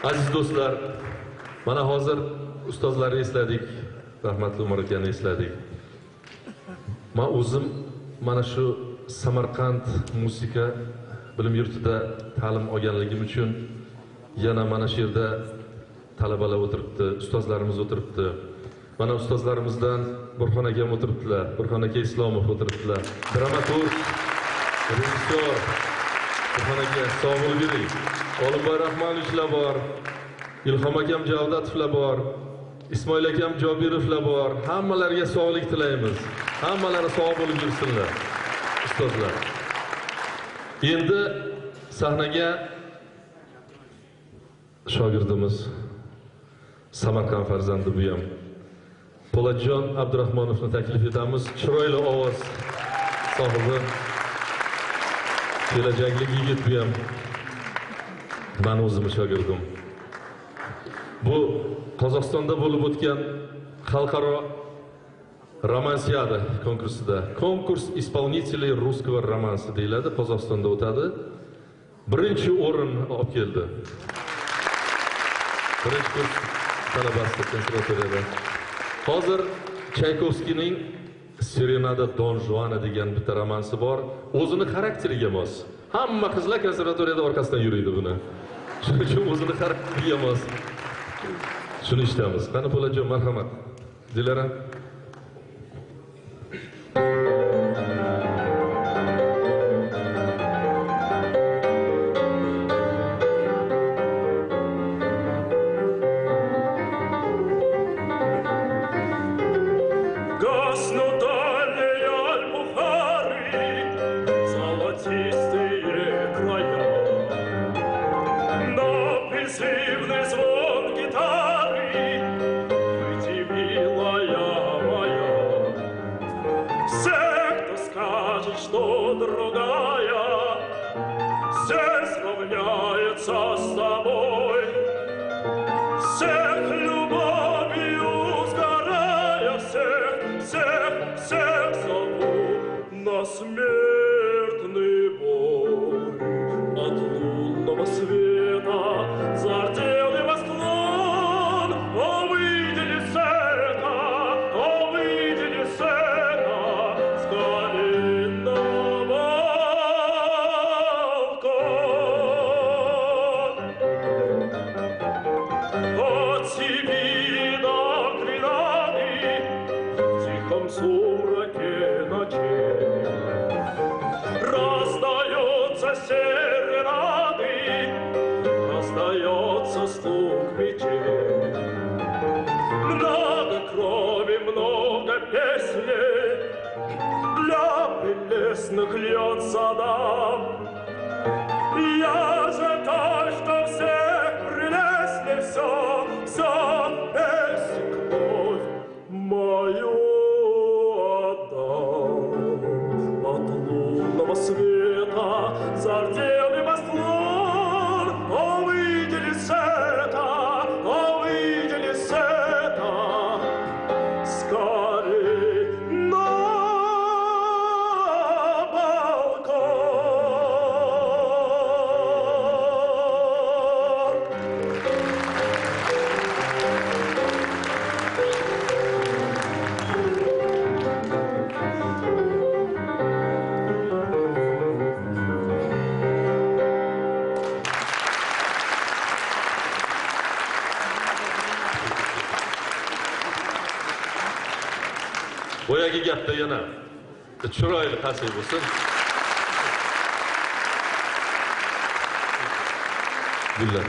Aziz do'stlar, mana hozir ustozlarni esladik, rahmatli Umar akani esladik. Men o'zim mana shu Samarqand musiqa bilim yurtida ta'lim olganligim uchun yana mana shu yerda talabalar o'tiribdi, ustozlarimiz o'tiribdi. Mana ustozlarimizdan Burxon akam o'tiribdilar, Burxon aka Islomov o'tiribdilar. Dramaturg, rejissyor Burxon aka sog' bo'ling. Olimboy Rahmonovichlar bor, Ilhom akam Javdatovlar bor, Ismoil akam Jobirovlar bor. Hammalariga sog'lik tilaymiz. Hammalari sog' bo'lib yursinlar. Ustozlar. Endi sahnaga shogirdimiz Samarqand farzandi bu ham Po'latjon Abdurahmonovni taklif etamiz. Chiroyli ovoz sohibi, kelajakli yigit bu ham. Men o'zim shogirdim. Bu Qozog'istonda bo'lib o'tgan xalqaro romansiyada konkursida konkurs исполнителей русского романса deyiladi, Qozog'istonda o'tadi. Birinchi o'rin olib keldi. Birinchi kurs talabasi konservatoriyada. Hozir Chaykovskiyning Serenada Don Juana degan bitta romansi bor. O'zini xarakteriga mos. Hamma qizlar konservatoriyada orqasidan yuriydi buni. Shuning uchun o'zini xarakteriga mos. Shuni eshitamiz. Qani Po'latjon, marhamat. Dilara. Что другая все сравняется с тобой, всех любовью сгорая, всех зову на смертный бой. От лунного света зарделый восклон, о, выйдели сета, о, выйдели сета, скали на балкон. От Сибири до Гренады в тихом сумраке ночей раздаются серенады, раздается стук мечей. Много крови, много песней для прелестных льется нам. Я за то, что все прелестней, все, если кровь мою отдам. От лунного света зарделый восклон, о, выйдели сета, о, выйдели сета, скорей на балкон. Boyagi gapda yana chiroyli qasay bo'lsin. Gullar.